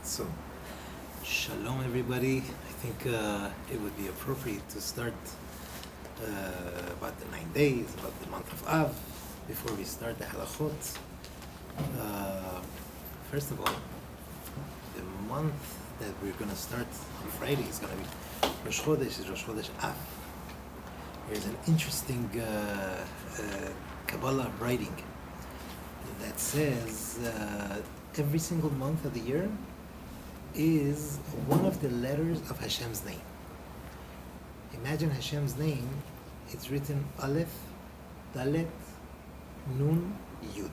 So, shalom everybody. I think it would be appropriate to start about the 9 days, about the month of Av, before we start the Hallachot. First of all, the month that we're going to start on Friday is going to be Rosh Chodesh, is Rosh Chodesh Av. There's an interesting Kabbalah writing that says every single month of the year is one of the letters of Hashem's name. Imagine Hashem's name, it's written Aleph, Dalet, Nun, Yud.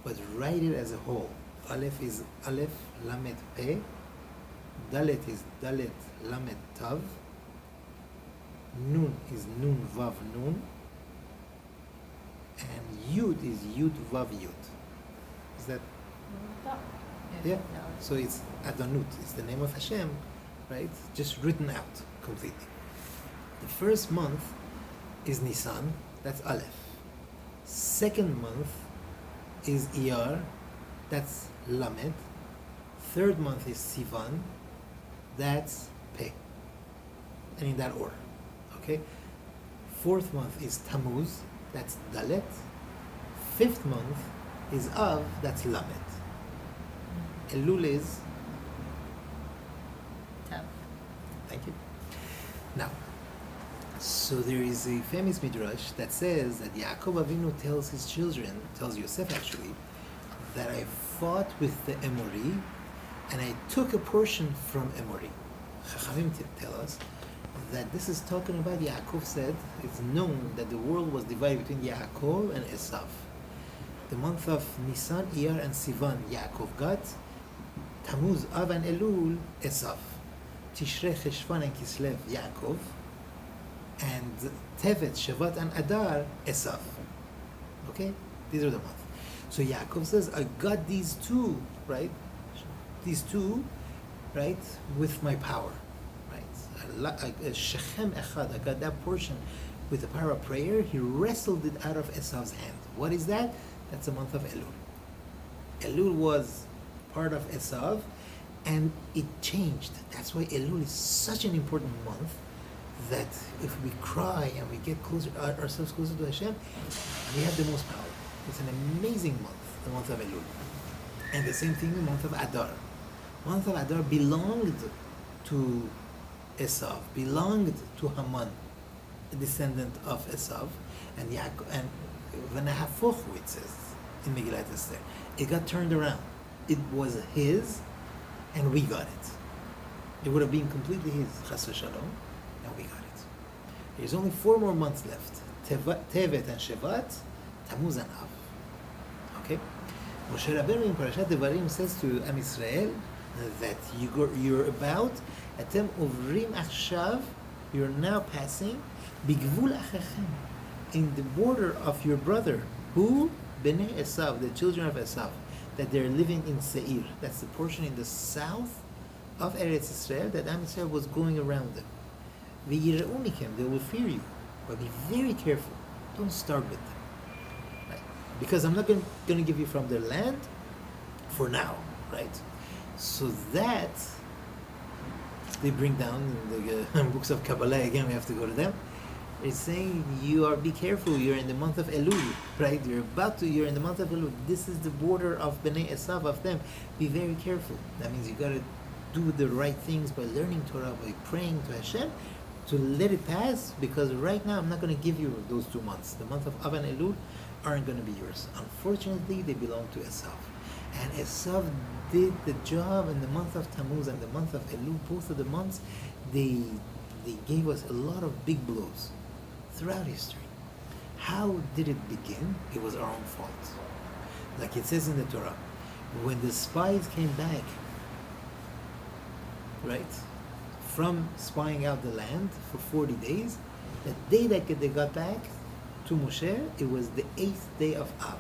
But write it as a whole. Aleph is Aleph, Lamed, Pe. Dalet is Dalet, Lamed, Tav. Nun is Nun, Vav, Nun. And Yud is Yud, Vav, Yud. Is that? Yeah. So it's Adonut. It's the name of Hashem, right? Just written out completely. The first month is Nisan. That's Aleph. Second month is Iyar. That's Lamed. Third month is Sivan. That's Pe. And in that order. Okay? Fourth month is Tammuz. That's Dalet. Fifth month is Av. That's Lamed. Elul is Tav. Thank you. Now, so there is a famous midrash that says that Yaakov Avinu tells his children, tells Yosef actually, that I fought with the Emori and I took a portion from Emori. Chachamim tell us that this is talking about Yaakov said, it's known that the world was divided between Yaakov and Esav. The month of Nisan, Iyar, and Sivan, Yaakov got. Tammuz, Av, and Elul, Esav. Tishrei, Cheshvan, and Kislev, Yaakov. And Tevet, Shabbat, and Adar, Esav. Okay? These are the months. So Yaakov says, I got these two, right? These two, right? With my power, right? Shechem Echad, I got that portion with the power of prayer. He wrestled it out of Esav's hand. What is that? That's the month of Elul. Elul was part of Esav, and it changed. That's why Elul is such an important month, that if we cry and we get closer, ourselves closer to Hashem, we have the most power. It's an amazing month, the month of Elul. And the same thing, the month of Adar. The month of Adar belonged to Esav, belonged to Haman, a descendant of Esav, and Yaakov, and V'nahafochu, it says in Megillat Esther. It got turned around. It was his, and we got it. It would have been completely his, Chas v'Shalom, and we got it. There's only 4 more months left. Tevet and Shevat, Tammuz and Av. Okay? Moshe Rabbeinu in Parashat Devarim says to Am Yisrael that you're about, Atem ovrim achshav, you're now passing, bigvul achechem, in the border of your brother, who? Bnei Esav, the children of Esav, that they're living in Seir. That's the portion in the south of Eretz Israel that Am Yisrael was going around them. V'yireu mikem, they will fear you, but be very careful. Don't start with them, right? Because I'm not going to give you from their land for now, right? So that they bring down in the books of Kabbalah. Again, we have to go to them. It's saying be careful, you're in the month of Elul, right? You're in the month of Elul. This is the border of Bnei Esav, of them. Be very careful. That means you got to do the right things by learning Torah, by praying to Hashem, to let it pass, because right now I'm not going to give you those 2 months. The month of Av and Elul aren't going to be yours. Unfortunately, they belong to Esav. And Esav did the job in the month of Tammuz and the month of Elul. Both of the months, they gave us a lot of big blows throughout history. How did it begin? It was our own fault. Like it says in the Torah, when the spies came back, right, from spying out the land for 40 days, the day that they got back to Moshe, it was the 8th day of Av.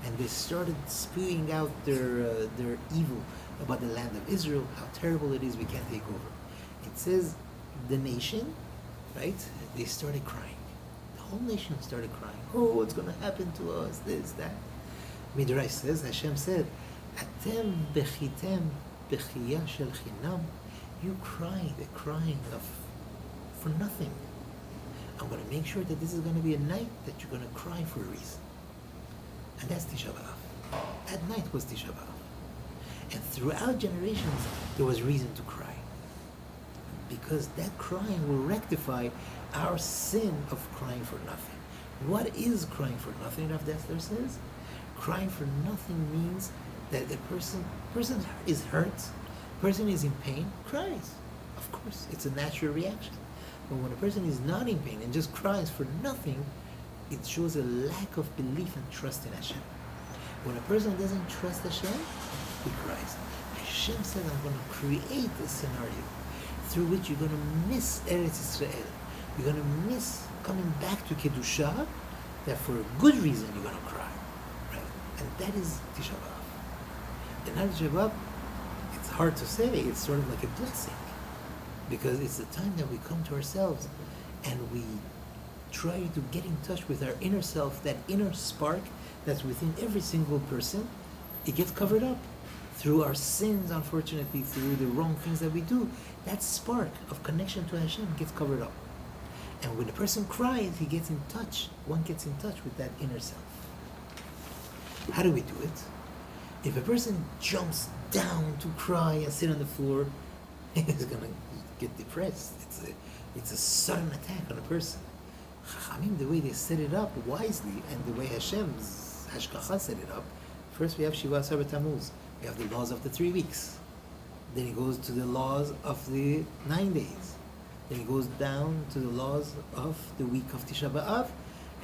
And they started spewing out their evil about the land of Israel, how terrible it is, we can't take over. It says the nation, right, they started crying. The whole nation started crying. Oh, what's going to happen to us? This, that. Midrash says, Hashem said, Atem bechitem bechiya shel chinam. You cry the crying of for nothing. I'm going to make sure that this is going to be a night that you're going to cry for a reason. And that's Tisha B'Av. At night was Tisha B'Av. And throughout generations, there was reason to cry. Because that crying will rectify our sin of crying for nothing. What is crying for nothing, Rav Dessler says? Crying for nothing means that the person is hurt, person is in pain, cries. Of course, it's a natural reaction. But when a person is not in pain and just cries for nothing, it shows a lack of belief and trust in Hashem. When a person doesn't trust Hashem, he cries. Hashem said, I'm going to create a scenario through which you're going to miss Eretz Israel. You're going to miss coming back to Kedusha, that for a good reason you're going to cry. Right? And that is Tisha B'Av. And Tisha B'Av, it's hard to say, it's sort of like a blessing. Because it's the time that we come to ourselves and we try to get in touch with our inner self, that inner spark that's within every single person. It gets covered up through our sins, unfortunately, through the wrong things that we do. That spark of connection to Hashem gets covered up. And when a person cries, he gets in touch. One gets in touch with that inner self. How do we do it? If a person jumps down to cry and sit on the floor, he's going to get depressed. It's a sudden attack on a person. Chachamim, the way they set it up wisely, and the way Hashem's Hashgacha set it up, first we have Shiva Asar Tammuz. We have the laws of the 3 weeks. Then it goes to the laws of the 9 days. Then it goes down to the laws of the week of Tisha B'Av,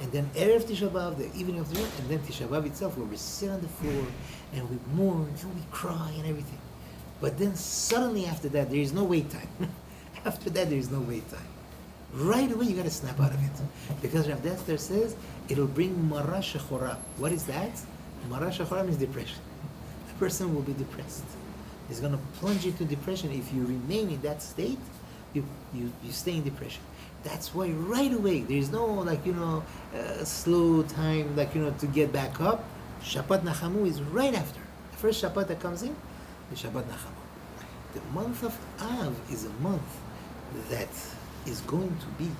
and then Erev Tisha B'Av, the evening of the week, and then Tisha B'Av itself, where we sit on the floor and we mourn and we cry and everything. But then suddenly after that, there is no wait time. After that, there is no wait time. Right away, you got to snap out of it. Because Rav Dessler says, it'll bring Mara Shechora. What is that? Mara Shechora means depression. A person will be depressed. He's going to plunge into depression. If you remain in that state, you stay in depression. That's why right away, there is no slow time to get back up. Shabbat Nachamu is right after. The first Shabbat that comes in, the Shabbat Nachamu. The month of Av is a month that is going to be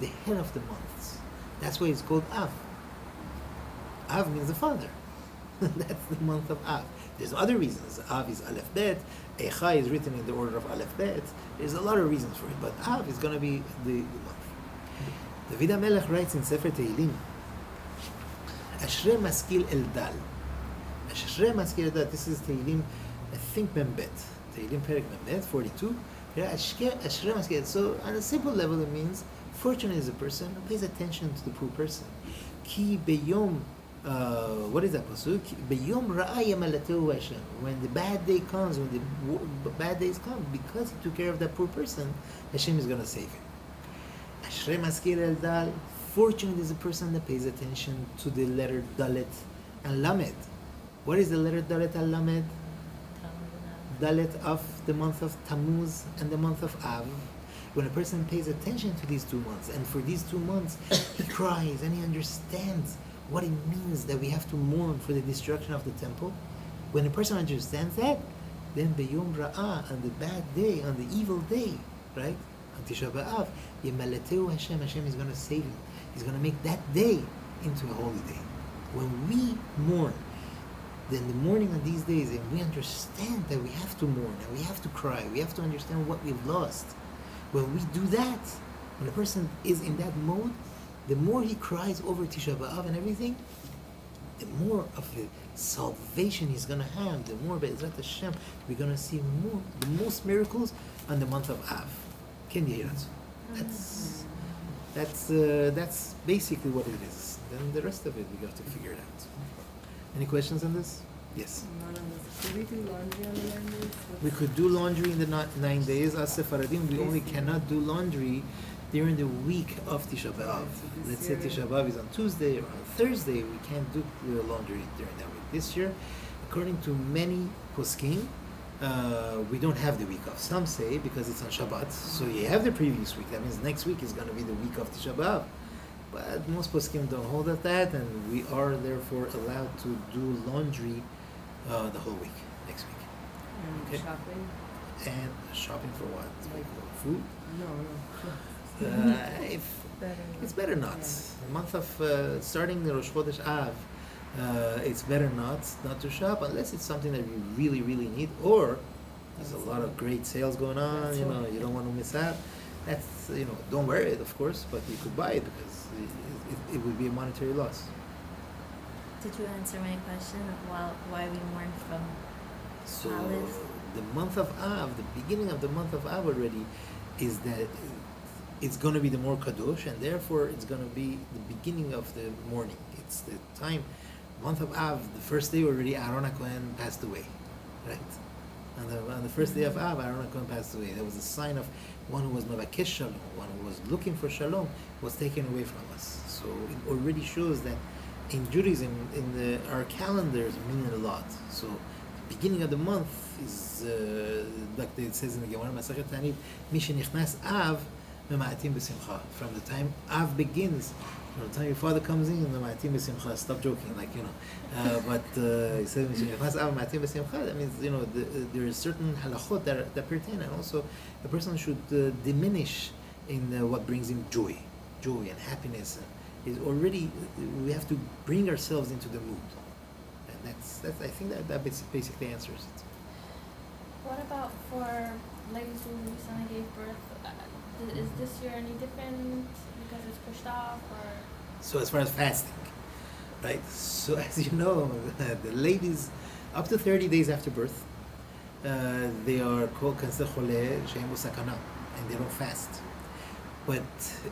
the head of the months. That's why it's called Av. Av means the father. That's the month of Av. There's other reasons. Av is Aleph Bet. Eicha is written in the order of Aleph Bet. There's a lot of reasons for it, but Av is going to be the month. David HaMelech writes in Sefer Tehillim, Ashrei Maskil El Dal. Ashrei Maskil El Dal. This is Tehillim, I think Membet. Tehillim Perek Membet, 42. Ashrei Maskil. So on a simple level, it means fortunate is a person who pays attention to the poor person. Ki beyom. What is that pasuk? Beyom ra'a yamalateu Hashem. When the bad day comes, when the bad days come, because he took care of that poor person, Hashem is going to save him. Ashrei maskir el dal. Fortunate is a person that pays attention to the letter Dalet and Lamed. What is the letter Dalet and Lamed? Dalet of the month of Tammuz and the month of Av. When a person pays attention to these 2 months, and for these 2 months he cries and he understands what it means that we have to mourn for the destruction of the temple. When a person understands that, then Beyom Ra'ah, on the bad day, on the evil day, right? On Tisha B'Av, Yemaleteu Hashem, Hashem is going to save him. He's going to make that day into a holy day. When we mourn, then the mourning on these days, and we understand that we have to mourn, and we have to cry, we have to understand what we've lost. When we do that, when a person is in that mode, the more he cries over Tisha B'Av and everything, the more of the salvation he's going to have, the more Be'ezrat Hashem, we're going to see the most miracles on the month of Av. Can you hear us? That's basically what it is. Then the rest of it, we have to figure it out. Any questions on this? Yes. Could we do laundry on the 9 days? We could do laundry in the 9 days. As Sephardim, we only cannot do laundry during the week of Tisha B'Av. Let's say Tisha B'Av is on Tuesday or on Thursday, we can't do laundry during that week. This year, according to many poskim, we don't have the week off. Some say because it's on Shabbat, so you have the previous week. That means next week is going to be the week of Tisha B'Av. But most poskim don't hold at that, and we are therefore allowed to do laundry The whole week, next week. And Okay. shopping? And shopping for what? Like- Food? No. If Better. it's better not. The month of starting the Rosh Chodesh Av, it's better not to shop unless it's something that you really really need, or there's a lot of great sales going on. That's You know, right. you don't want to miss out. That's don't wear it, of course, but you could buy it because it would be a monetary loss. Did you answer my question of why we mourn from So Aleph? the month of Av, the beginning of the month of Av already, is that it's going to be the more kadosh, and therefore it's going to be the beginning of the morning. It's the time, month of Av, the first day already Aaron HaKohen passed away, right? On the first day of Av, Aaron HaKohen passed away. That was a sign of one who was Mevakesh Shalom, one who was looking for Shalom, was taken away from us. So it already shows that in Judaism, our calendars mean a lot. So the beginning of the month is, like it says in the Gemara Masachet Tanit, Mishin Nichnas Av, Mema'atim B'Simcha. From the time Av begins, from the time your father comes in, Mema'atim B'Simcha. Stop joking, but he says Mishin Nichnas Av, Mema'atim B'Simcha. That means there is certain halachot that pertain, and also a person should diminish in what brings him joy and happiness. Is already we have to bring ourselves into the mood, and that's I think that basically answers it. What about for ladies who recently gave birth? Is this year any different because it's pushed off, or? So as far as fasting, right? So as you know, the ladies up to 30 days after birth, they are called considered chole she'en bo sakana, and they don't fast. But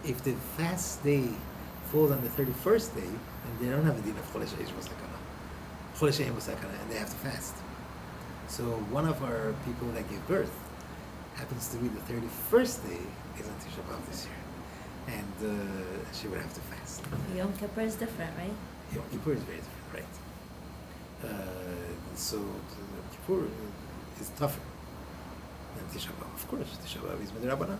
if the fast day falls on the 31st day, and they don't have a din of chole she'en bo sakana, and they have to fast. So one of our people that gave birth happens to be the 31st day is on Tisha B'Av this year, and she would have to fast. Yom Kippur is different, right? Yom Kippur is very different, right? So Yom Kippur is tougher than Tisha B'Av. Of course, Tisha B'Av is Midrabanan.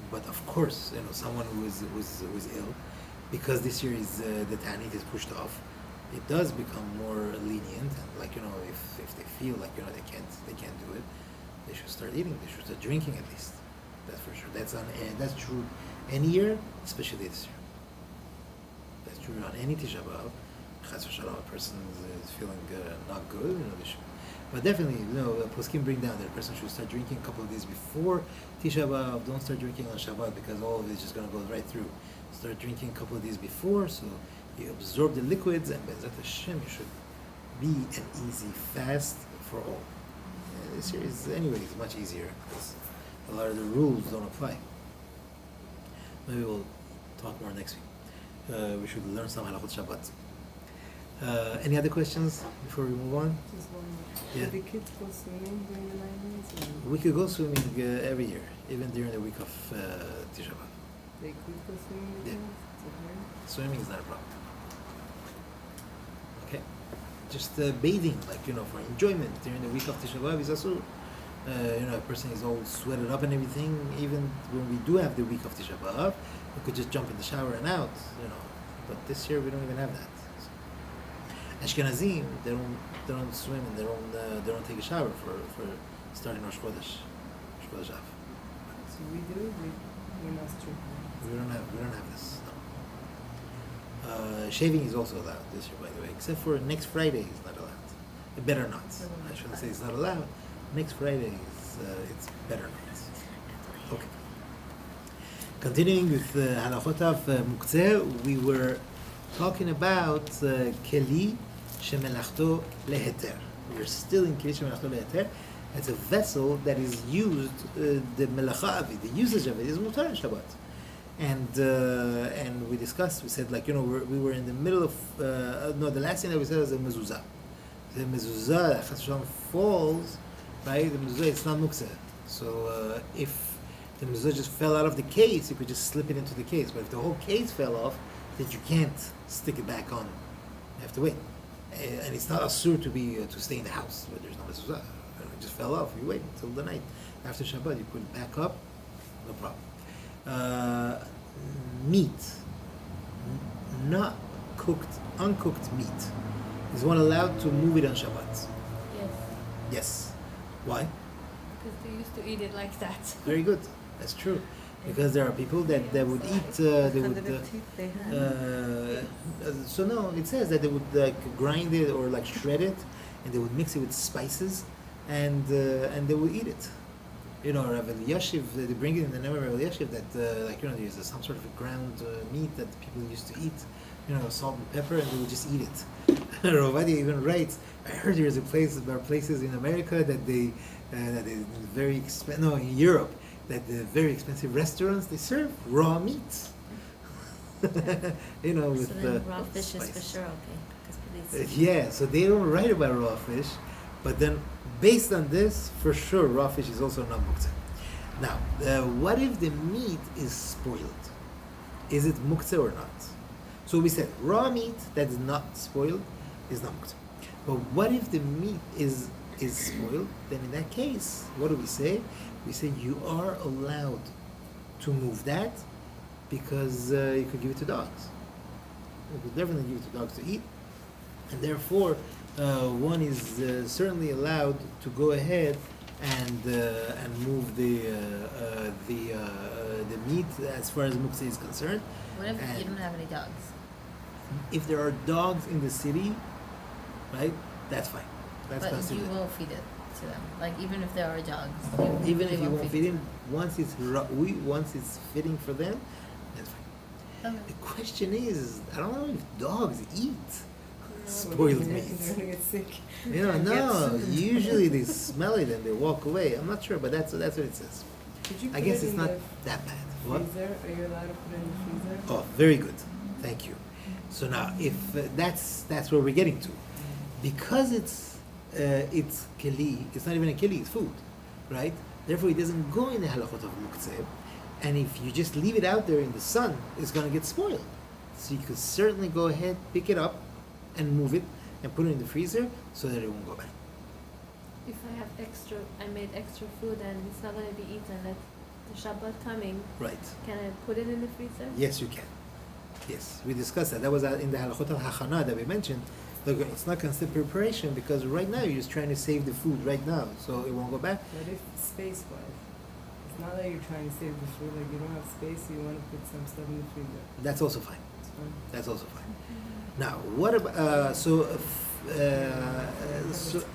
But of course, someone who is ill, because this year is the Ta'anit is pushed off, it does become more lenient. And if they feel like they can't do it, they should start eating. They should start drinking at least. That's for sure. That's true any year, especially this year. That's true on any Tisha B'Av. Chas v'shalom, a person is feeling not good, they should. But definitely, poskim bring down that a person should start drinking a couple of days before Tisha B'Av. Don't start drinking on Shabbat because all of it is just going to go right through. Start drinking a couple of days before, so you absorb the liquids, and Be'ezrat Hashem, you should be an easy fast for all. This year is, anyway, it's much easier because a lot of the rules don't apply. Maybe we'll talk more next week. We should learn some Hallachot Shabbat. Any other questions before we move on? Just one more. Yeah. Do the kids go swimming during the 9 days? We could go swimming every year, even during the week of Tisha B'Av. They could go swimming with Yeah. them? It's okay. Swimming is not a problem. Okay, just bathing, for enjoyment during the week of Tisha B'Av is also, a person is all sweated up and everything. Even when we do have the week of Tisha B'Av, we could just jump in the shower and out, But this year we don't even have that. Ashkenazim, they don't swim and they don't take a shower for starting Rosh Chodesh Av. So we do, we're not strict. We don't have this. No. Shaving is also allowed this year, by the way, except for next Friday is not allowed. It better not. I shouldn't say it's not allowed. Next Friday is it's better not. Okay. Continuing with Hallachot of Muktzeh, we were talking about Keli Shemelachto Leheter. We are still in Keli Shemelachto Leheter. It's a vessel that is used, the melacha of it, the usage of it is mutar in Shabbat. And we discussed, we said we were in the middle of, the last thing that we said was a mezuzah. The mezuzah, Chas v'shalom, falls, right? The mezuzah, it's not muktzeh. So if the mezuzah just fell out of the case, you could just slip it into the case. But if the whole case fell off, then you can't stick it back on. You have to wait. And it's not asur to stay in the house where there's no mezuzah. It just fell off. You wait until the night after Shabbat. You put it back up, no problem. Meat, not cooked, uncooked meat, Is one allowed to move it on Shabbat? Yes. Yes. Why? Because they used to eat it like that. Very good. That's true. Because there are people that would eat, they would, They have. so no, it says that they would like grind it or like shred it, and they would mix it with spices, and they would eat it. You know, Rav Yashiv, they bring it in the name of Rav Yashiv that like you know there's some sort of a ground meat that people used to eat, you know, salt and pepper, and they would just eat it. Ravadi even writes, I heard there are places in America that they very expensive. No, in Europe, that the very expensive restaurants they serve raw meat. You know, with So then raw with fish is for spices. sure okay. 'Cause police- Yeah, so they don't write about raw fish, but then based on this, for sure, raw fish is also not muktzeh. Now, what if the meat is spoiled? Is it muktzeh or not? So we said raw meat that is not spoiled is not muktzeh. But what if the meat is spoiled? Then in that case, what do we say? We say you are allowed to move that because you could give it to dogs. You could definitely give it to dogs to eat, and therefore one is certainly allowed to go ahead and move the meat as far as muktzeh is concerned. What if And you don't have any dogs? if there are dogs in the city, right, that's fine. That's But you considered. will feed it to them. Like even if there are dogs, Even they if you won't feed it. them, once it's fitting for them, that's fine. Okay. The question is, I don't know if dogs eat spoiled They're meat. gonna get sick. You know, Can't no. get food. Usually they smell it and they walk away. I'm not sure, but that's what it says. Could you I put guess it it's in not the that bad. What? freezer? Are you allowed to put it in the freezer? Oh, very good. Thank you. So now, if that's where we're getting to, because it's keli, it's not even a keli, it's food, right? Therefore, it doesn't go in the halachot of muktzeh, and if you just leave it out there in the sun, it's going to get spoiled. So you could certainly go ahead, pick it up, and move it, and put it in the freezer so that it won't go bad. If I made extra food and it's not going to be eaten at the Shabbat coming, Right. can I put it in the freezer? Yes, you can. Yes, we discussed that. That was in the halachot al-hachana that we mentioned. Look, it's not considered preparation because right now you're just trying to save the food right now, so it won't go back. What if space-wise? It's not that you're trying to save the food, like you don't have space, so you want to put some stuff in the freezer. That's also fine. It's fine. That's also fine. Now, what about so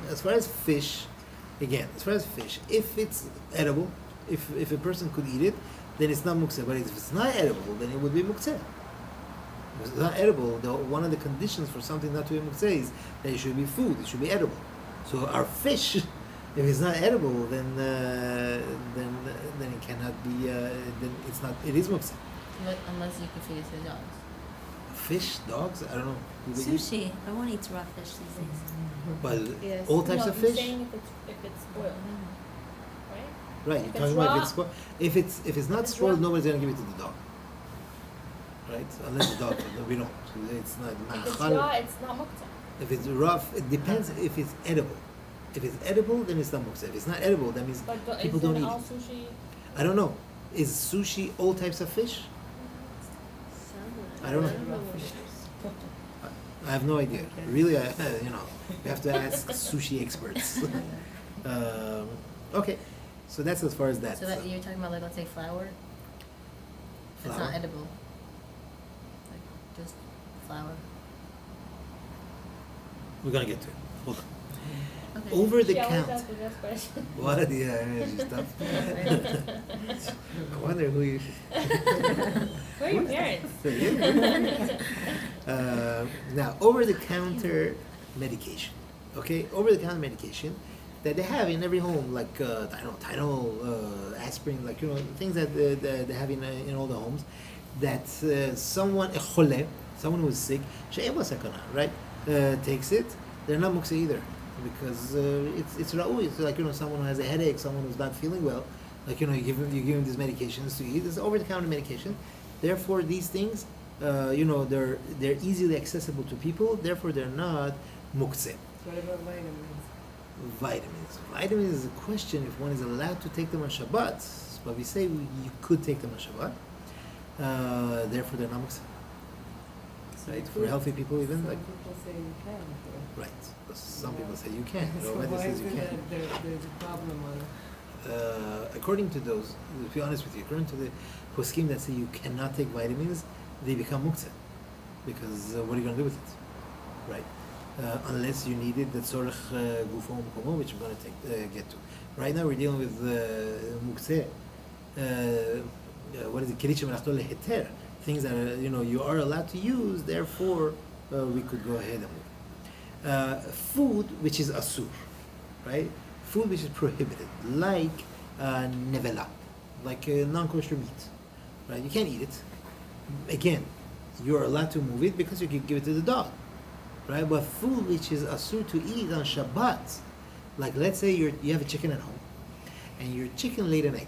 as far as fish? Again, as far as fish, if it's edible, if a person could eat it, then it's not muktzeh. But if it's not edible, then it would be muktzeh. If it's not edible, one of the conditions for something not to be muktzeh is that it should be food. It should be edible. So our fish, if it's not edible, then it cannot be. Then it's not. It is muktzeh. Unless you can feed it to the dogs. Fish, dogs, I don't know. You would eat- Sushi. I won't eat raw fish these days. But Yes. all types No, of he's fish. saying if it's spoiled, right? Right, If you're it's talking about raw- if it's spoiled. If it's not it's spoiled, raw- nobody's gonna give it to the dog. Right? Unless the dog, no, we don't. It's not If it's ma'achal. raw, it's not muktzah. If it's rough, it depends if it's edible. If it's edible, then it's not muktzeh. If it's not edible, that means But people is don't then eat all it. sushi? I don't know. Is sushi all types of fish? I don't know. what it is. I have no idea. Really, you have to ask sushi experts. Okay, so that's as far as that. So that you're talking about, like, let's say flour. It's Flour? not edible. Like just flour. We're gonna get to it. Hold on. Okay. Over the She always count. asks the best question. What? Yeah, she's tough. I wonder who you. Who are your parents? Now, over-the-counter medication. Okay, over-the-counter medication that they have in every home, like Tylenol, aspirin, like things that they have in all the homes. That someone a chole, someone who is sick, she'en bo sakana, right, takes it. They're not muktzeh either because it's ra'ui. It's like someone who has a headache, someone who's not feeling well. Like you give him these medications to eat. It's over-the-counter medication. Therefore, these things, they're easily accessible to people. Therefore, they're not muktzeh. What about vitamins? Vitamins is a question if one is allowed to take them on Shabbat. But we say you could take them on Shabbat. Therefore, they're not muktzeh. right? For healthy people even, Some like, people say you can. But right. Some people say you can. so Rabbi why says is you it can. that there's a problem on it? According to those, to be honest with you, according to the poskim that say you cannot take vitamins, they become muktzeh. Because what are you going to do with it, right? Unless you needed the tzorech gufo u'mkomo, which I'm going to get to. Right now we're dealing with muktzeh. What is it? Keli shemelachto leheter. Things that are, you are allowed to use. Therefore, we could go ahead and move. Food which is asur, right? Food which is prohibited, like nevela, like non-kosher meat, right? You can't eat it. Again, you're allowed to move it because you can give it to the dog, right? But food which is asur to eat on Shabbat, like let's say you have a chicken at home, and your chicken laid an egg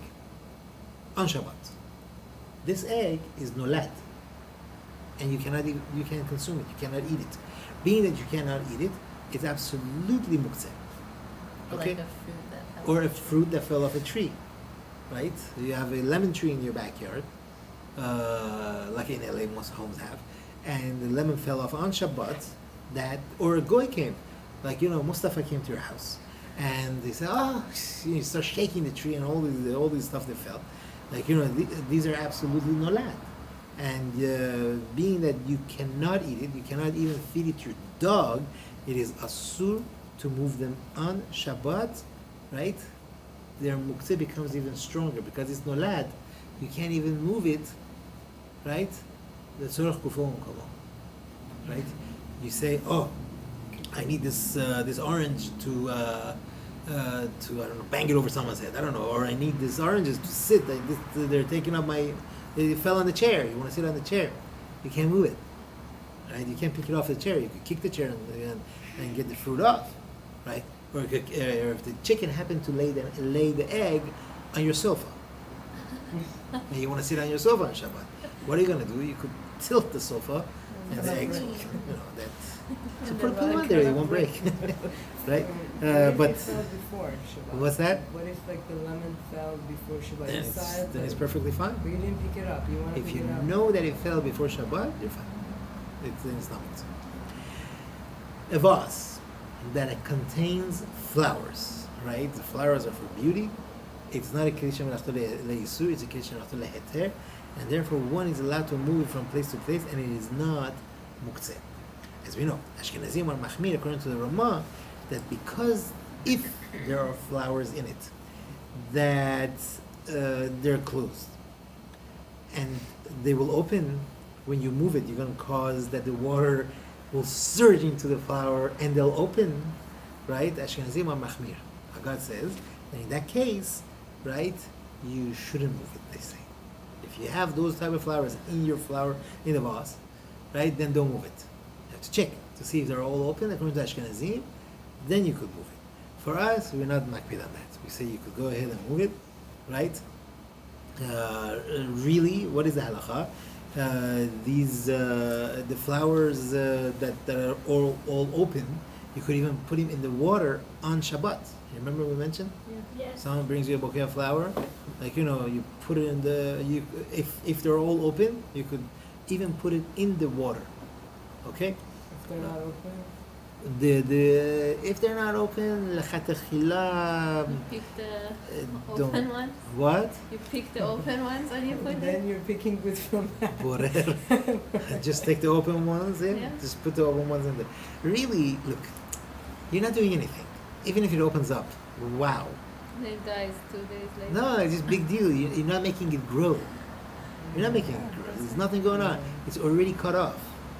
on Shabbat. This egg is nolad, and you can't consume it. You cannot eat it. Being that you cannot eat it, it's absolutely muktzeh. Okay? Like a fruit that fell Or off a tree. fruit that fell off a tree, right? You have a lemon tree in your backyard, like in LA most homes have, and the lemon fell off on Shabbat. Or a goy came, like Mustafa came to your house, and they said, you start shaking the tree and all these stuff that fell, like these are absolutely nolad. And being that you cannot eat it, you cannot even feed it to your dog, it is asur to move them on Shabbat, right? Their muktzeh becomes even stronger because it's nolad. You can't even move it, right? The tzorech gufo u'mkomo, right? You say, I need this orange to I don't know, bang it over someone's head. I don't know, or I need these oranges to sit. They're taking up they fell on the chair. You want to sit on the chair, you can't move it, right? You can't pick it off the chair. You could kick the chair and get the fruit off, right? Or if the chicken happened to lay the egg on your sofa, and you want to sit on your sofa on Shabbat, what are you going to do? You could tilt the sofa, and the eggs, that. So put them on there, it won't break, right? What But if it fell before Shabbat? what's that? What if the lemon fell before Shabbat? Then You saw it, it's but perfectly fine. you didn't pick it up. You want to If pick you it up. know that it fell before Shabbat, you're fine. It's not mitzvah. A vase that contains flowers, right? The flowers are for beauty. It's not a kedusha melachto leisur, it's a kedusha melachto leheter, and therefore one is allowed to move from place to place, and it is not muktzeh. As we know, Ashkenazim are machmir according to the Ramah, that because if there are flowers in it, that they're closed, and they will open when you move it. You're going to cause that the water will surge into the flower, and they'll open, right? Ashkenazim are machmir. God says, and in that case, right, you shouldn't move it. They say, if you have those type of flowers in your flower in the vase, right, then don't move it. You have to check to see if they're all open according to Ashkenazim. Then you could move it. For us, we're not makpid on that. We say you could go ahead and move it, right? Really, what is the halacha? The flowers that are all open, you could even put them in the water on Shabbat. You remember we mentioned? Yes. Someone brings you a bouquet of flower, like you put it in if they're all open, you could even put it in the water. Okay? If they're not open. If they're not open, lechatechila. You pick the don't- open ones? What? You pick the open ones and you put Then them? you're picking good from that. Borer. Just take the open ones in. Yeah. Just put the open ones in there. Really, look, you're not doing anything. Even if it opens up, wow. And it dies 2 days later. No, it's just big deal. You're not making it grow. You're not making it grow. There's nothing going on. It's already cut off.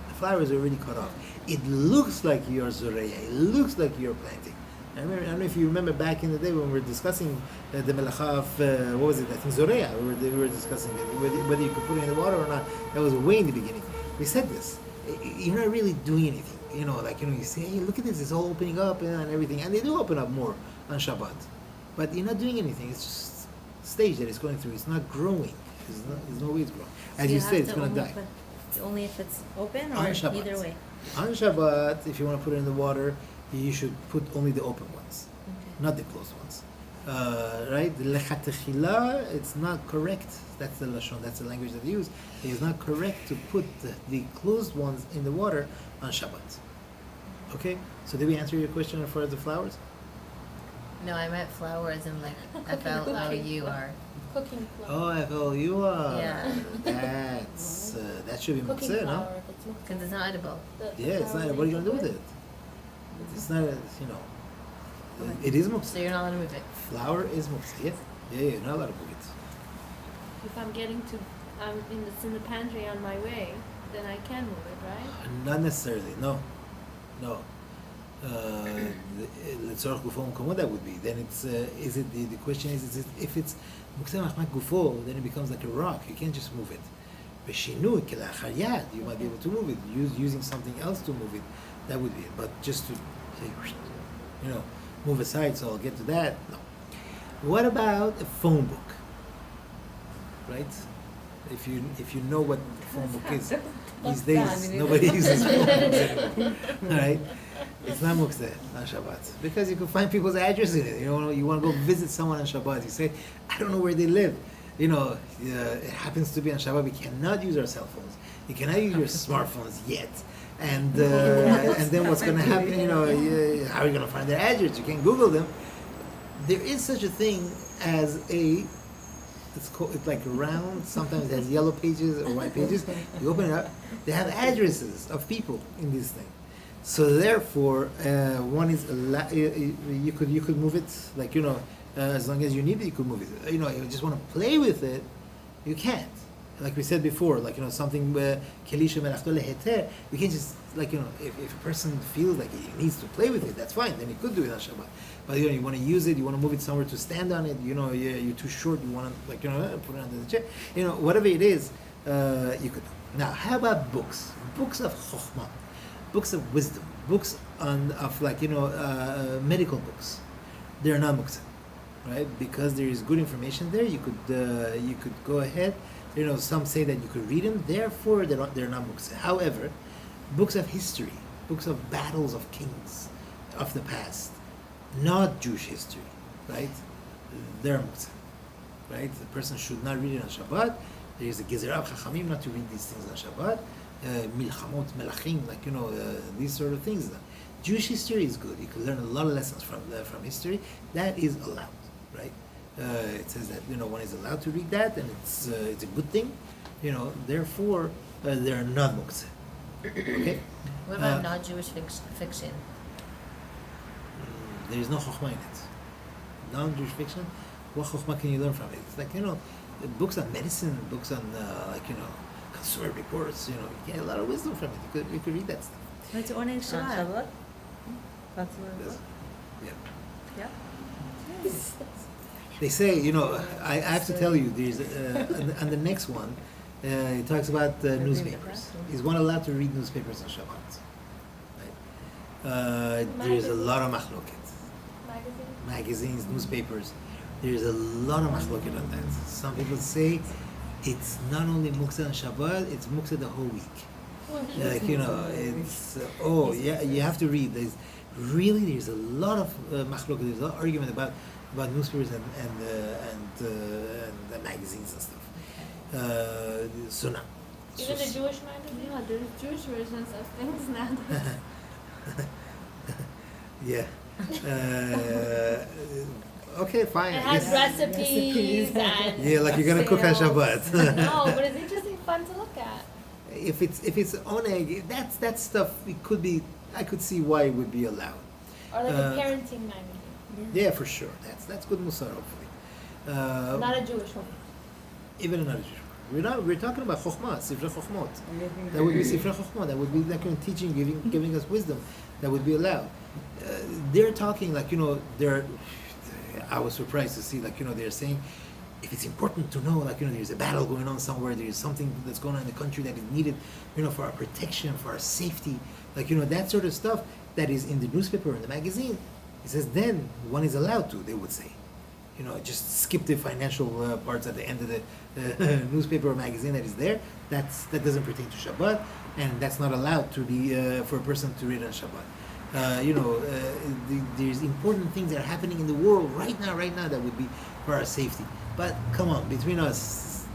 The flower is already cut off. It looks like you're zoreya. It looks like you're planting. I don't know if you remember back in the day when we were discussing the melacha of, what was it? I think zoreya. We were discussing it, whether you could put it in the water or not. That was way in the beginning. We said this. You're not really doing anything. You say, hey, look at this. It's all opening up and everything. And they do open up more on Shabbat. But you're not doing anything. It's just stage that it's going through. It's not growing. There's no way it's growing. As you said, it's going to die. Only if it's open or On Shabbat. either way? On Shabbat, if you want to put it in the water, you should put only the open ones, Okay. not the closed ones. Right? Lechatechila, it's not correct. That's the lashon. That's the language that they use. It is not correct to put the closed ones in the water on Shabbat. Okay. So did we answer your question for the flowers? No, I meant flowers and like FLOUR. Cooking flour. Oh, FLUR. Yeah. That's that should be Cooking muktzeh, no? flour, if it's Because it's not edible. Yeah, it's flour not. that What are you you gonna do cook with it? It's not. It is So muktzeh. you're not allowed to move it. Flour is muktzeh. Yeah, you're not allowed to cook it. If I'm getting to, it's in the pantry on my way, then I can move it, right? Not necessarily. No. לצורך גופו ומקומו that would be. Then it's is it the question is it, if it's מוקצה מחמת גופו, then it becomes like a rock. You can't just move it. בשינוי כלאחר יד, you might be able to move it using something else to move it. That would be it. But just to say, move aside. So I'll get to that. No. What about a phone book? Right? If you know what a phone book is, these days nobody uses phone books anymore. All right? It's not muktzeh on Shabbat because you can find people's address in it. You want to go visit someone on Shabbat. You say, I don't know where they live. It happens to be on Shabbat. We cannot use our cell phones. You cannot use your smartphones yet. And then what's going to happen? How are you going to find their address? You can't Google them. There is such a thing as it's like round. Sometimes it has yellow pages or white pages. You open it up. They have addresses of people in this thing. So therefore, one is you could move it as long as you need it, you could move it. You just want to play with it, you can't. Like we said before, something kelisha melachto leheter. You can't just if a person feels like he needs to play with it, that's fine. Then he could do it on Shabbat. But you want to use it, you want to move it somewhere to stand on it. You're too short. You want to put it under the chair. Whatever it is, you could do. Now, how about books? Books of chokhmah. Books of wisdom, books of medical books, they're not muktzeh, right? Because there is good information there. You could go ahead. Some say that you could read them. Therefore, they're not muktzeh. However, books of history, books of battles of kings of the past, not Jewish history, right? They're muktzeh, right? The person should not read it on Shabbat. There is a gezerah of chachamim not to read these things on Shabbat. Milchamot, melachim, these sort of things. Jewish history is good. You can learn a lot of lessons from history. That is allowed, right? It says that one is allowed to read that, and it's a good thing. Therefore, they are not muktzeh. Okay. What about non-Jewish fiction? There is no chokhmah in it. Non-Jewish fiction. What chokhmah can you learn from it? It's books on medicine, books on Consumer Reports. You get a lot of wisdom from it. You could read that stuff. It's only Shabbat. That's what Yeah. Yeah. They say, I have to tell you, there's on the next one, it talks about newspapers. Is one allowed to read newspapers on Shabbat? Right? There's a lot of machloket. Magazines, newspapers. There's a lot of machloket on that. Some people say it's not only muktzeh on Shabbat, it's muktzeh the whole week. It's you have to read. There's a lot of machloket. There's a lot of argument about newspapers and the magazines and stuff. So now. Even the Jewish magazine? Yeah, there's Jewish versions of things now. Yeah. Okay, fine. It has recipes and Yeah, like you're gonna cook on Shabbat. no, but it's interesting, fun to look at. If it's oneg, that's stuff. It could be. I could see why it would be allowed. Or like a parenting magazine. Yeah, for sure. That's good musar, hopefully. Not a Jewish one. Even another Jewish. We're talking about chokhmah, sifrei chokhmot. That would be sifrei chokhmah. That would be that kind of teaching, giving us wisdom. That would be allowed. They're talking they're. I was surprised to see they're saying if it's important to know there's a battle going on somewhere, there's something that's going on in the country that is needed for our protection, for our safety, that sort of stuff that is in the newspaper or in the magazine. It says then one is allowed to, they would say. Just skip the financial parts at the end of the newspaper or magazine that is there. That doesn't pertain to Shabbat, and that's not allowed to be for a person to read on Shabbat. There's important things that are happening in the world right now that would be for our safety. But come on, between us,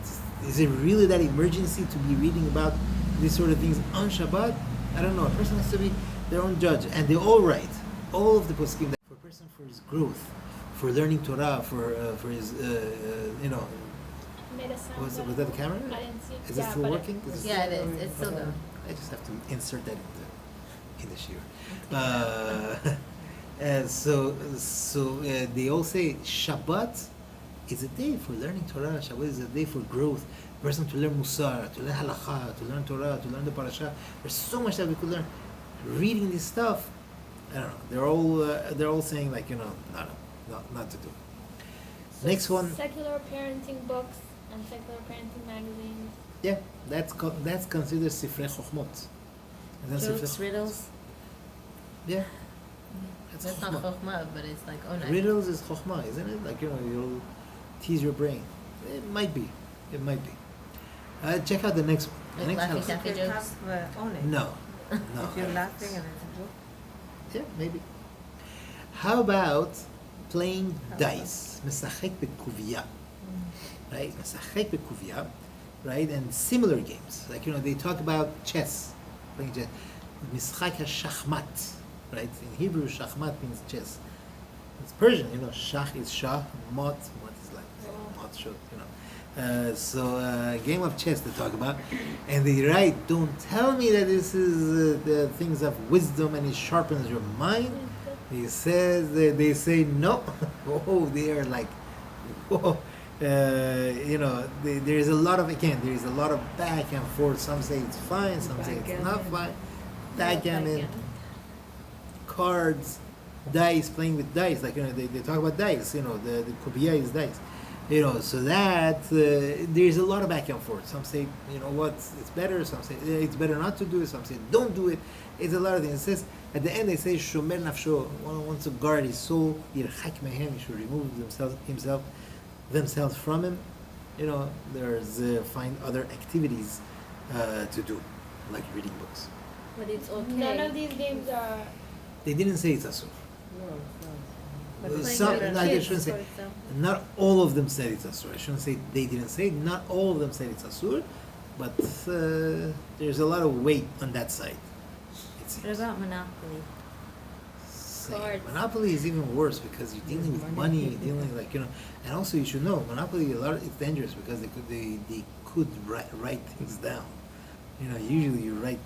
is it really that emergency to be reading about these sort of things on Shabbat? I don't know. A person has to be their own judge, and they're all right. All of the poskim that for a person for his growth, for learning Torah, for his Made a sound. was that the camera? I didn't see it. Is it Yeah, still but working? Is it Yeah, it is. It's still going. I just have to insert that in the shiur. They all say Shabbat is a day for learning Torah. Shabbat is a day for growth. A person to learn Musar, to learn Hallachot, to learn Torah, to learn the Parasha. There's so much that we could learn. Reading this stuff, I don't know. They're all saying like not to do. So Next one. Secular parenting books and secular parenting magazines. Yeah, that's considered Sifrei Chochmot. And then Jokes, Sifrei- riddles. Yeah. That's not chokhmah, but it's like nice. Riddles is chokhmah, isn't it? Like, you'll tease your brain. It might be. Check out the next one. The Like next Laffy house. Taffy You can jokes. have on it. No. If you're laughing and it's a joke. Yeah, maybe. How about playing dice? Mesachek bekuvia. Right? Mesachek bekuvia. Right? And similar games. Like, they talk about chess. Playing chess. Mischak shachmat. Right? In Hebrew, shachmat means chess. It's Persian, shach is shah, mat is like mat shot, game of chess they talk about, and they write, don't tell me that this is the things of wisdom and it sharpens your mind. He says, they say no. Oh, they are like, whoa. There's a lot of back and forth. Some say it's fine, some say it's not fine. Backgammon, cards, dice, playing with dice, like they talk about dice, the kubiya is dice, so that there's a lot of back and forth. Some say, it's better, some say it's better not to do it, some say don't do it. It's a lot of things. It says at the end they say shomer nafsho, one wants to guard his soul, yirchak mehem, he should remove themselves from him. There's find other activities to do, like reading books. But it's okay. None of these games are. They didn't say it's asur. No, it's not. But Playing Some, with I kids, shouldn't for say. example. Not all of them said it's asur. I shouldn't say they didn't say. Not all of them said it's asur, but there's a lot of weight on that side. It What seems. about Monopoly? Cards. Monopoly is even worse because you're dealing with money, you're dealing and also you should know Monopoly it's dangerous because they could write things down. Usually you write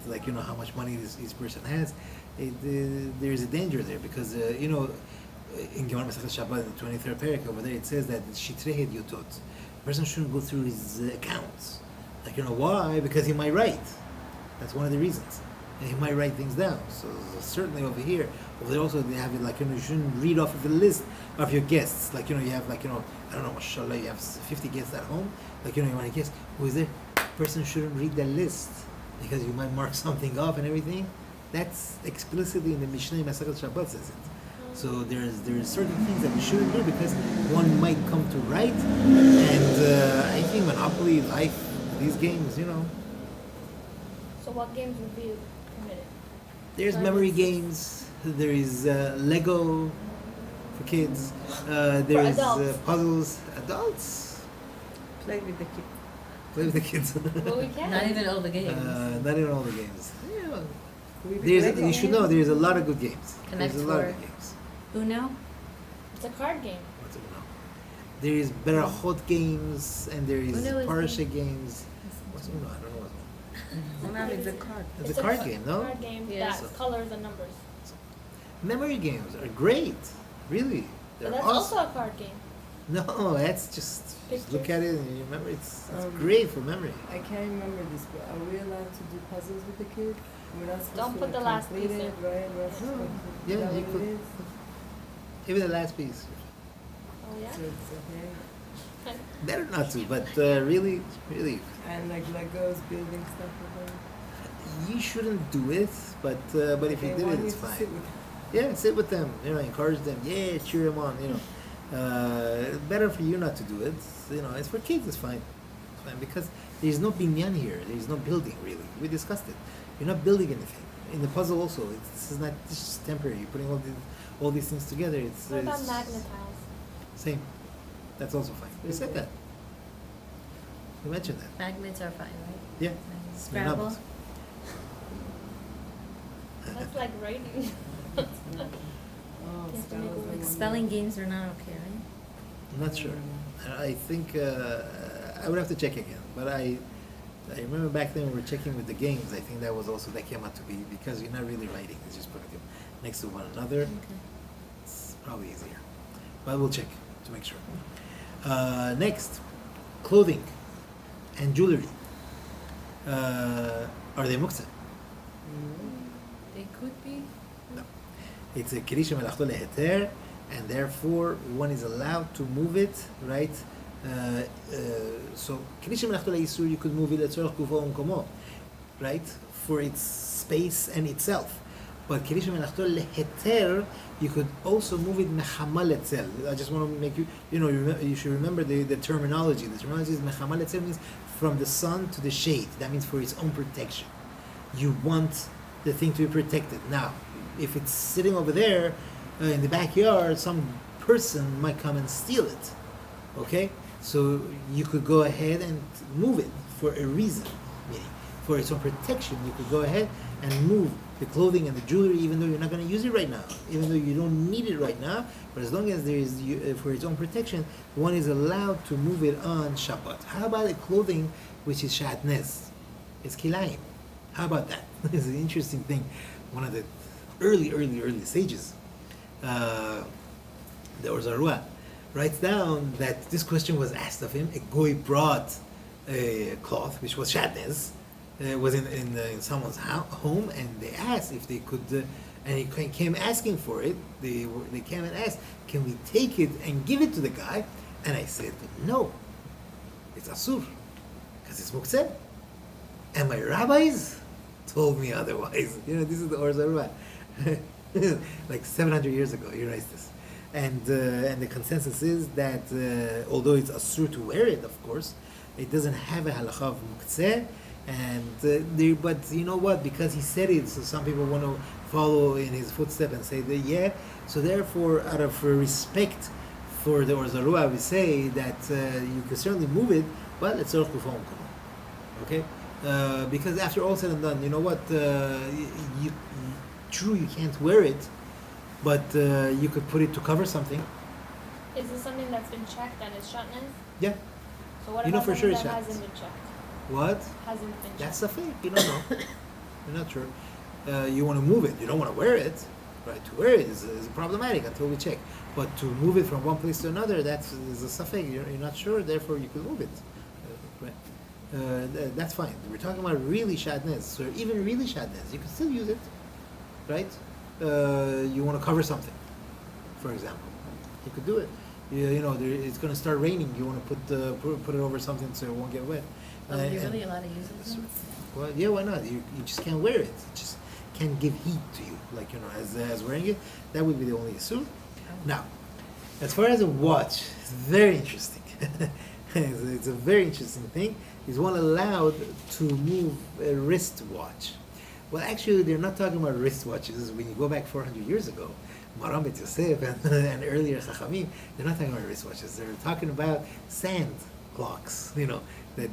how much money this person has. There's a danger there because in Gemara Masechet Shabbat, in the 23rd parak over there, it says that shitrei yotot. The person shouldn't go through his accounts. Why? Because he might write. That's one of the reasons. And he might write things down. So certainly over there also they have it you shouldn't read off of the list of your guests. You have I don't know, mashallah, you have 50 guests at home. You want to guess who is there. Person shouldn't read the list because you might mark something off and everything. That's explicitly in the Mishnah Masechet Shabbat says it. So there's certain things that we shouldn't do because one might come to write, and I think Monopoly, Life, these games, So what games would be permitted? There's memory games. There is Lego for kids. There is adults. puzzles. Adults Play with the kids. play with the kids. Well, we can. Not even all the games. Not in all the games. Could we be Lego? You should know there's a lot of good games. Connect There's a lot of Four. good games. Uno? It's a card game. What's it now? There is Berachot games and there is Uno is Parasha games. What's Uno? I don't know what's Uno. Mom, it's a card. It's a card game, no? Card game Yeah. that's colors and numbers. Memory games are great. Really. They're But that's awesome. also a card game. No, that's just look at it and you remember. It's great for memory. I can't remember this, but are we allowed to do puzzles with the kids? We're not supposed Don't to put the last complete piece it, in. right? We're not supposed to. Yeah, is that you what could. it is? Even the last piece. Oh yeah. So it's okay. Better not to, but really, And like Legos, building stuff with them. you shouldn't do it. But if you Okay, did why it, don't it's you fine. sit with Yeah, sit with them. Encourage them. Yeah, cheer them on. Better for you not to do it. It's for kids. It's fine. It's fine because there's no binyan here. There's no building really. We discussed it. You're not building anything. in the puzzle also. This is not just temporary. You're putting all these things together. What about it's magnetized? same. That's also fine. We said that. We mentioned that. Magnets are fine, right? Yeah. They're Scrabble. numbers. That's like writing. Oh, Yes, spells maybe are Like one spelling of- games are not okay, right? I'm not sure. I think I would have to check again. But I remember back then when we were checking with the games. I think that was also that came out to be because you're not really writing. It's just putting them next to one another. Okay. It's probably easier. But we'll check to make sure. Next, clothing and jewelry. Are they muktzah? They could be. No. It's a kirishim melachto leheter, and therefore one is allowed to move it, right? So kirishim melachto leisur, you could move it letzorach gufo umkomo, right? For its space and itself. But kirishim melachto leheter, you could also move it mechamal etzel. I just want to make you, you should remember the terminology. The terminology is mechamal etzel means from the sun to the shade. That means for its own protection. You want the thing to be protected. Now, if it's sitting over there in the backyard, some person might come and steal it. Okay? So you could go ahead and move it for a reason, meaning for its own protection. You could go ahead and move the clothing and the jewelry, even though you're not going to use it right now, even though you don't need it right now. But as long as there is for its own protection, one is allowed to move it on Shabbat. How about the clothing which is shatnez? It's kilayim. How about that? It's an interesting thing. One of the early sages, the Zargari, writes down that this question was asked of him. A goy brought a cloth which was shatnez, was in someone's home, and they asked if they could, and he came asking for it. They came and asked, "Can we take it and give it to the guy?" And I said, "No, it's asur, because it's muktzeh." And my rabbis told me otherwise. This is the Or Zargari. Like 700 years ago, he writes this. And the consensus is that although it's asur to wear it, of course, it doesn't have a halacha of muktzeh. And but you know what? Because he said it, so some people want to follow in his footsteps and say that yeah. So therefore, out of respect for the Or Zargari, we say that you can certainly move it, but it's okay. Because after all said and done, you know what? True, you can't wear it, but you could put it to cover something. Is this something that's been checked and it's shatnez? Yeah. So what You know about for sure something that it's hasn't been checked? What? Hasn't been That's checked. the thing. You don't know. You're not sure. You want to move it. You don't want to wear it. Right? To wear it is problematic until we check. But to move it from one place to another, is a safek. You're not sure. Therefore, you could move it. Right? That's fine. We're talking about really shadnez. So even really shadnez, you can still use it. Right? You want to cover something, for example. You could do it. It's going to start raining. You want to put it over something so it won't get wet. Oh, you're really allowed to use it then? Well, yeah, why not? You just can't wear it. It just can't give heat to you, like as wearing it. That would be the only issue. Now, as far as a watch, it's very interesting. It's a very interesting thing. Is one allowed to move a wristwatch? Well, actually, they're not talking about wristwatches. When you go back 400 years ago, Maram Bet Yosef and earlier Chachamim, they're not talking about wristwatches. They're talking about sand clocks, that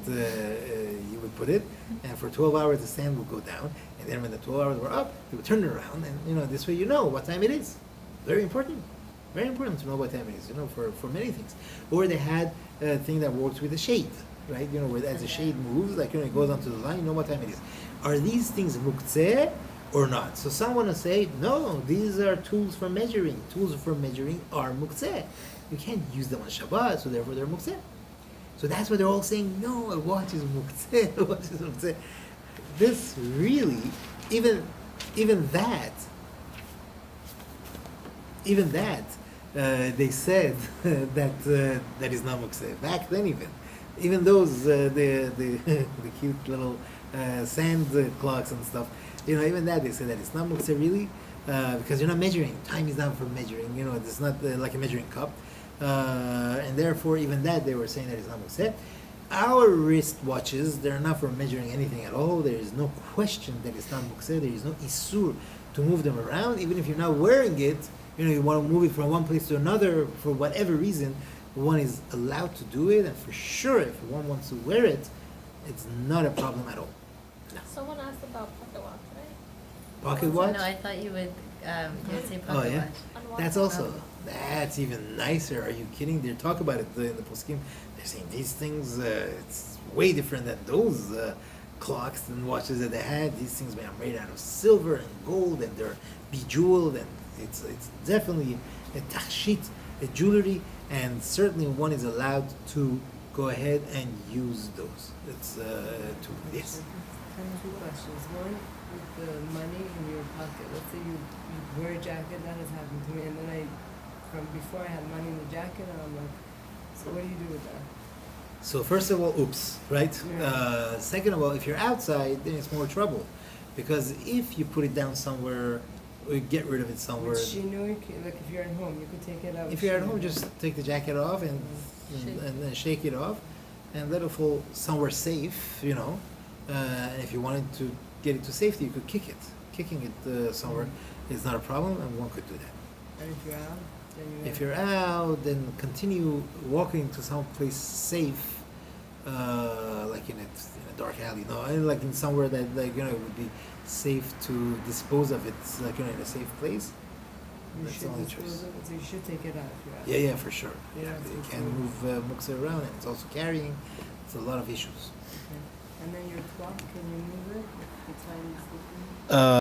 you would put it, and for 12 hours the sand would go down, and then when the 12 hours were up, they would turn it around, and this way you know what time it is. Very important. Very important to know what time it is, for many things. Or they had a thing that works with the shade, right? Where as the shade moves, it goes onto the line, you know what time it is. Are these things muktzeh or not? So some want to say, no, these are tools for measuring. Tools for measuring are muktzeh. You can't use them on Shabbat, so therefore they're muktzeh. So that's why they're all saying, no, a watch is muktzeh, a watch is muktzeh. This really, even that, they said that is not muktzeh. Back then even those, the cute little sand clocks and stuff, even that they say that it's not muktzeh really, because you're not measuring. Time is not for measuring. It's not like a measuring cup. And therefore, even that they were saying that it's not muktzeh. our wrist watches, they're not for measuring anything at all. There is no question that it's not mukseh. There is no isur to move them around. Even if you're not wearing it, you want to move it from one place to another for whatever reason, one is allowed to do it. And for sure, if one wants to wear it, it's not a problem at all. No. Someone asked about pocket watch, right? Pocket watch? No, I thought you would say Oh, pocket yeah? watch. On That's watch. also, that's even nicer. Are you kidding? They talk about it in the poskim. They're saying these things, it's way different than those clocks and watches that they had. These things are made out of silver and gold, and they're bejeweled, and it's definitely a tachshit, a jewelry, and certainly one is allowed to go ahead and use those. It's yes. Two questions. One, with the money in your pocket. Let's say you wear a jacket, that has happened to me, and then from before I had money in the jacket, and I'm like, so what do you do with that? So first of all, oops, right? Yeah. Second of all, if you're outside, then it's more trouble, because if you put it down somewhere, or you get rid of it somewhere. With shinui, like if you're at home, you could take it out. If with you're at shinui. home, just take the jacket off and Shake. and then shake it off, and let it fall somewhere safe. And if you wanted to get it to safety, you could kick it. Kicking it somewhere is not a problem, and one could do that. And if you're out, then you. If you're out, then continue walking to some place safe, like in a dark alley. No, and like in somewhere that it would be safe to dispose of it, like in a safe place. You That's the should only dispose choice. of it, so you should take it out if you're out. Yeah, for sure. Yeah, Yeah, it's you okay. can't move muksa around, and it's also carrying. It's a lot of issues. Okay. And then your clock, can you move it? If the time is different?